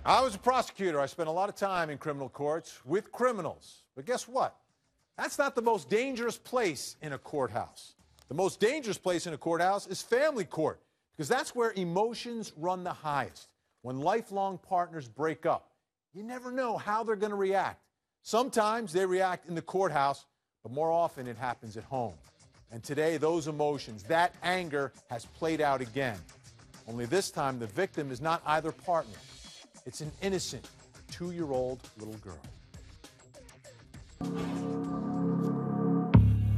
I was a prosecutor. I spent a lot of time in criminal courts with criminals. But guess what? That's not the most dangerous place in a courthouse. The most dangerous place in a courthouse is family court, because that's where emotions run the highest. When lifelong partners break up, you never know how they're going to react. Sometimes they react in the courthouse, but more often it happens at home. And today, those emotions, that anger, has played out again. Only this time, the victim is not either partner. It's an innocent 2-year-old little girl.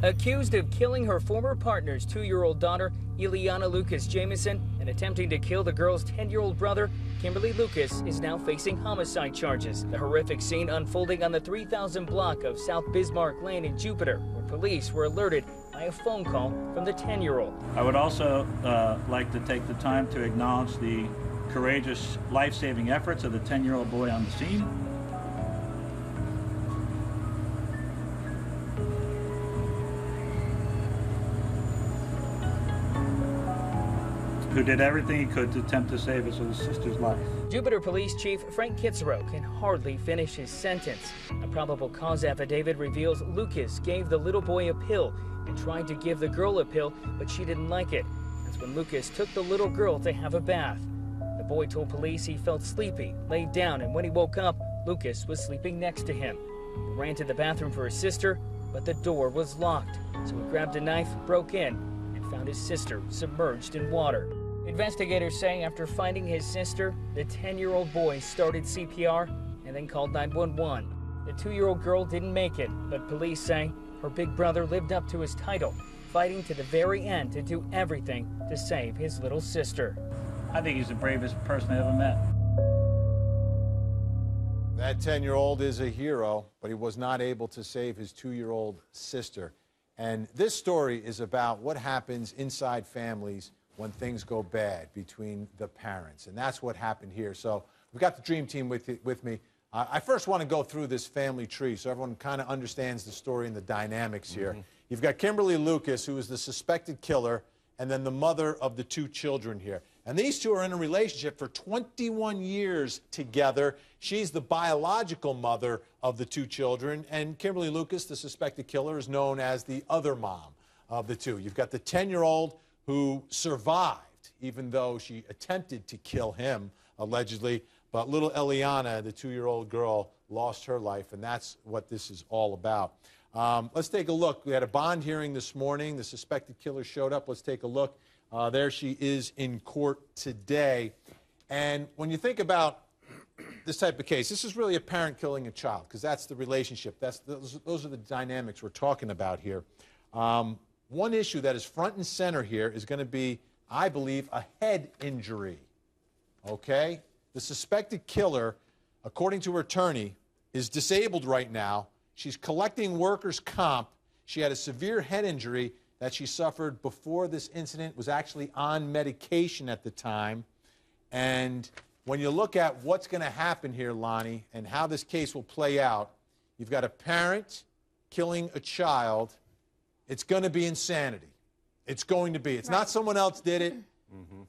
Accused of killing her former partner's 2-year-old daughter, Ileana Lucas Jamison, and attempting to kill the girl's 10-year-old brother, Kimberly Lucas, is now facing homicide charges. The horrific scene unfolding on the 3000 block of South Bismarck Lane in Jupiter, where police were alerted by a phone call from the 10-year-old. I would also like to take the time to acknowledge the courageous life-saving efforts of the 10-year-old boy on the scene. Who did everything he could to attempt to save his little sister's life. Jupiter Police Chief Frank Kitzrow can hardly finish his sentence. A probable cause affidavit reveals Lucas gave the little boy a pill and tried to give the girl a pill, but she didn't like it. That's when Lucas took the little girl to have a bath. The boy told police he felt sleepy, laid down, and when he woke up, Lucas was sleeping next to him. He ran to the bathroom for his sister, but the door was locked. So he grabbed a knife, broke in, and found his sister submerged in water. Investigators say after finding his sister, the 10-year-old boy started CPR and then called 911. The 2-year-old girl didn't make it, but police say her big brother lived up to his title, fighting to the very end to do everything to save his little sister. I think he's the bravest person I ever met. That 10-year-old is a hero, but he was not able to save his 2-year-old sister. And this story is about what happens inside families when things go bad between the parents. And that's what happened here. So we've got the Dream Team with me. I first want to go through this family tree so everyone kind of understands the story and the dynamics here. You've got Kimberly Lucas, who is the suspected killer, and then the mother of the 2 children here. And these 2 are in a relationship for 21 years together. She's the biological mother of the 2 children, and Kimberly Lucas, the suspected killer, is known as the other mom of the 2. You've got the 10-year-old who survived, even though she attempted to kill him, allegedly. But little Eliana, the 2-year-old girl, lost her life, and that's what this is all about. Let's take a look. We had a bond hearing this morning. The suspected killer showed up. Let's take a look. There she is in court today. And when you think about this type of case, this is really a parent killing a child, because that's the relationship. Those are the dynamics we're talking about here. One issue that is front and center here is going to be, I believe, a head injury. Okay? The suspected killer, according to her attorney, is disabled right now. She's collecting workers' comp. She had a severe head injury that she suffered before this incident, was actually on medication at the time. And when you look at what's going to happen here, Lonnie, and how this case will play out, you've got a parent killing a child. It's going to be insanity. It's going to be. It's not someone else did it.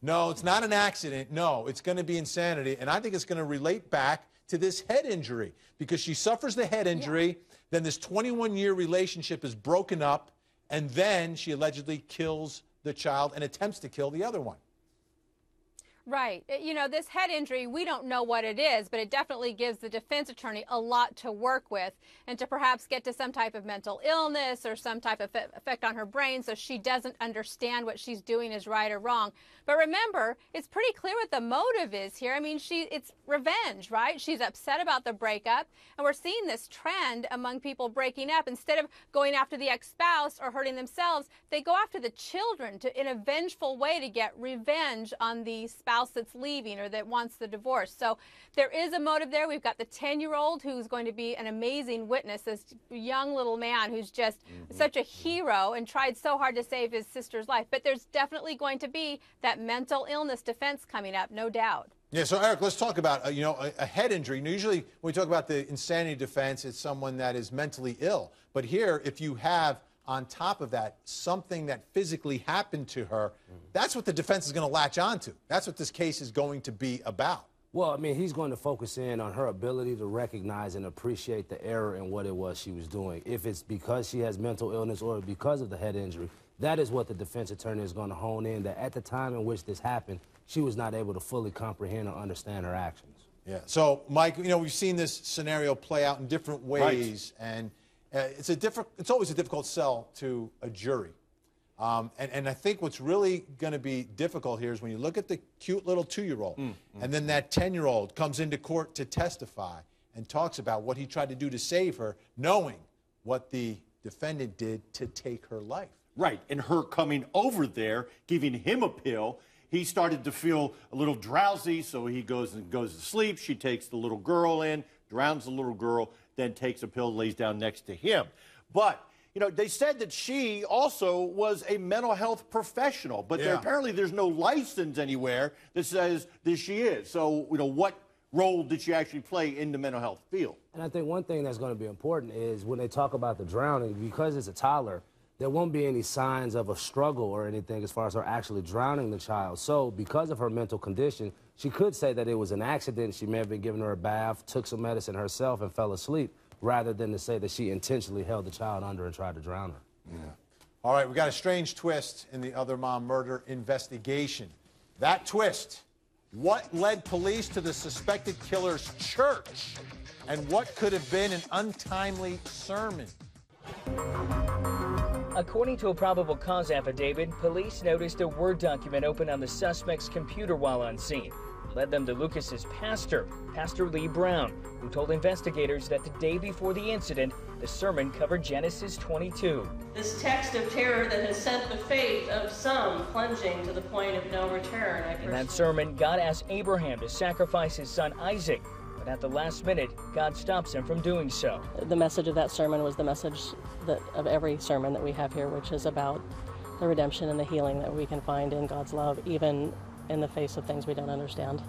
No, it's not an accident. No, it's going to be insanity. And I think it's going to relate back to this head injury, because she suffers the head injury, then this 21-year relationship is broken up, and then she allegedly kills the child and attempts to kill the other one. Right. You know, this head injury, we don't know what it is, but it definitely gives the defense attorney a lot to work with and to perhaps get to some type of mental illness or some type of effect on her brain so she doesn't understand what she's doing is right or wrong. But remember, it's pretty clear what the motive is here. I mean, it's revenge, right? She's upset about the breakup, and we're seeing this trend among people breaking up. Instead of going after the ex-spouse or hurting themselves, they go after the children in a vengeful way to get revenge on the spouse that's leaving or that wants the divorce. So there is a motive there. We've got the 10-year-old who's going to be an amazing witness, this young little man who's just such a hero and tried so hard to save his sister's life. But there's definitely going to be that mental illness defense coming up, no doubt. Yeah, so Eric, let's talk about, a head injury. Usually when we talk about the insanity defense, it's someone that is mentally ill. But here, if you have on top of that something that physically happened to her, that's what the defense is going to latch onto. That's what this case is going to be about. Well, I mean, he's going to focus in on her ability to recognize and appreciate the error in what it was she was doing. If it's because she has mental illness or because of the head injury, that is what the defense attorney is going to hone in, that at the time in which this happened, she was not able to fully comprehend or understand her actions. Yeah. So, Mike, you know, we've seen this scenario play out in different ways, Right. and it's always a difficult sell to a jury. And I think what's really going to be difficult here is when you look at the cute little 2-year-old, and then that 10-year-old comes into court to testify and talks about what he tried to do to save her, knowing what the defendant did to take her life. Right, and her coming over there, giving him a pill, he started to feel a little drowsy, so he goes to sleep. She takes the little girl in, drowns the little girl, then takes a pill, lays down next to him. But you know, they said that she also was a mental health professional, but apparently there's no license anywhere that says that she is. So, you know, what role did she actually play in the mental health field? And I think one thing that's going to be important is when they talk about the drowning, because it's a toddler, there won't be any signs of a struggle or anything as far as her actually drowning the child. So because of her mental condition, she could say that it was an accident. She may have been giving her a bath, took some medicine herself, and fell asleep, rather than to say that she intentionally held the child under and tried to drown her. Yeah. All right, we got a strange twist in the other mom murder investigation. That twist, what led police to the suspected killer's church? And what could have been an untimely sermon? According to a probable cause affidavit, police noticed a Word document open on the suspect's computer while on scene. It led them to Lucas's pastor, Pastor Lee Brown, who told investigators that the day before the incident, the sermon covered Genesis 22. This text of terror that has sent the fate of some plunging to the point of no return. In that sermon, God asked Abraham to sacrifice his son Isaac, but at the last minute, God stops him from doing so. The message of that sermon was the message of every sermon that we have here, which is about the redemption and the healing that we can find in God's love, even in the face of things we don't understand.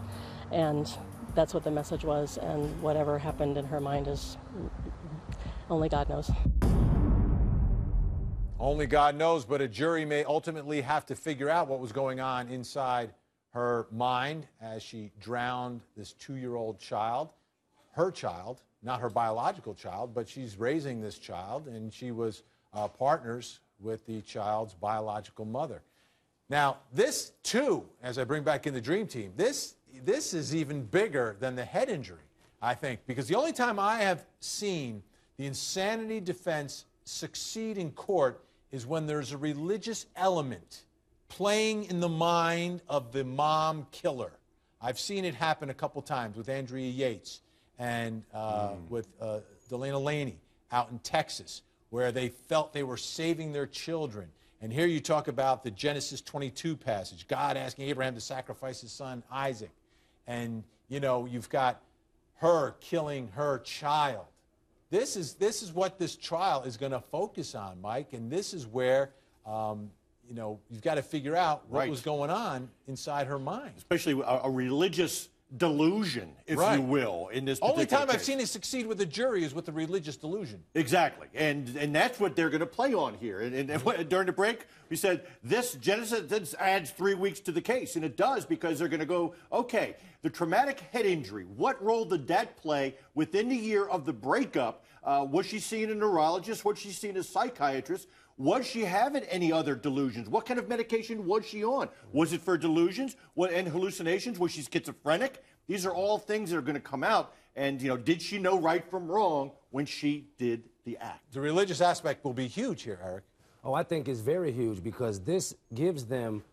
And that's what the message was, and whatever happened in her mind is only God knows. Only God knows, but a jury may ultimately have to figure out what was going on inside her mind as she drowned this 2-year-old child. Her child, not her biological child, but she's raising this child, and she was partners with the child's biological mother. Now, this, too, as I bring back in the Dream Team, this is even bigger than the head injury, I think, because the only time I have seen the insanity defense succeed in court is when there's a religious element playing in the mind of the mom killer. I've seen it happen a couple times with Andrea Yates and with Delana Laney out in Texas, where they felt they were saving their children. And here you talk about the Genesis 22 passage, God asking Abraham to sacrifice his son Isaac. And, you know, you've got her killing her child. This is what this trial is going to focus on, Mike, and this is where, you know, you've got to figure out what was going on inside her mind. Especially a religious delusion, if you will, in this particular Only time case. I've seen it succeed with a jury is with the religious delusion. Exactly, and that's what they're going to play on here. And during the break, we said this Genesis adds 3 weeks to the case, and it does because they're going to go, okay, the traumatic head injury, what role did that play within the year of the breakup? Was she seeing a neurologist? Was she seeing a psychiatrist? Was she having any other delusions? What kind of medication was she on? Was it for delusions and hallucinations? Was she schizophrenic? These are all things that are going to come out. And, you know, did she know right from wrong when she did the act? The religious aspect will be huge here, Eric. Oh, I think it's very huge because this gives them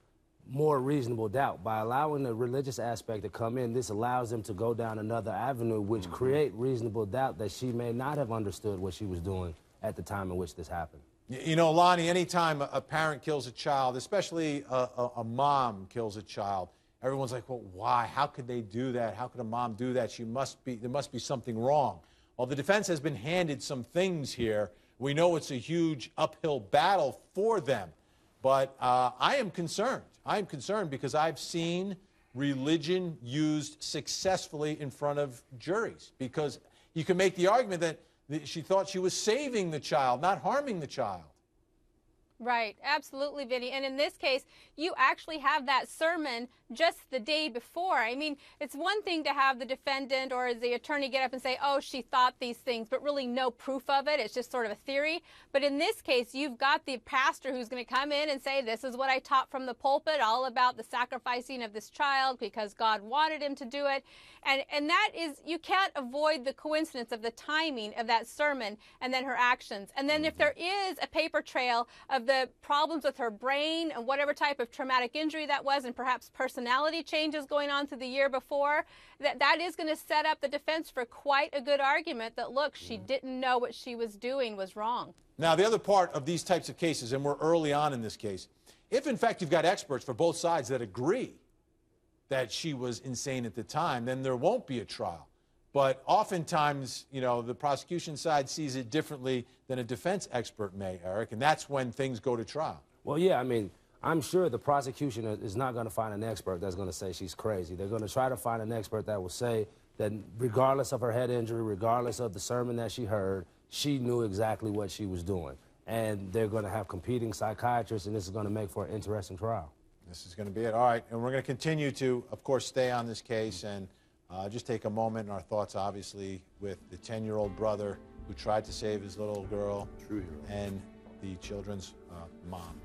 more reasonable doubt. By allowing the religious aspect to come in, this allows them to go down another avenue, which create reasonable doubt that she may not have understood what she was doing at the time in which this happened. You know, Lonnie, anytime a parent kills a child, especially a mom kills a child, everyone's like, well, why? How could they do that? How could a mom do that? There must be something wrong. Well, the defense has been handed some things here. We know it's a huge uphill battle for them. But I am concerned. I am concerned because I've seen religion used successfully in front of juries. Because you can make the argument that she thought she was saving the child, not harming the child. Right, absolutely, Vinny. And in this case, you actually have that sermon just the day before. I mean, it's one thing to have the defendant or the attorney get up and say, oh, she thought these things, but really no proof of it. It's just sort of a theory. But in this case, you've got the pastor who's going to come in and say, this is what I taught from the pulpit, all about the sacrificing of this child because God wanted him to do it. And that is, you can't avoid the coincidence of the timing of that sermon and then her actions. And then if there is a paper trail of the problems with her brain and whatever type of traumatic injury that was, and perhaps personality changes going on through the year before, that is going to set up the defense for quite a good argument that, look, she didn't know what she was doing was wrong. Now, the other part of these types of cases, and we're early on in this case, if in fact you've got experts for both sides that agree that she was insane at the time, then there won't be a trial. But oftentimes, you know, the prosecution side sees it differently than a defense expert may, Eric, and that's when things go to trial. Well, yeah, I mean, I'm sure the prosecution is not going to find an expert that's going to say she's crazy. They're going to try to find an expert that will say that regardless of her head injury, regardless of the sermon that she heard, she knew exactly what she was doing. And they're going to have competing psychiatrists, and this is going to make for an interesting trial. This is going to be it. All right, and we're going to continue to, of course, stay on this case and just take a moment in our thoughts, obviously, with the 10-year-old brother who tried to save his little girl. True hero. And the children's mom.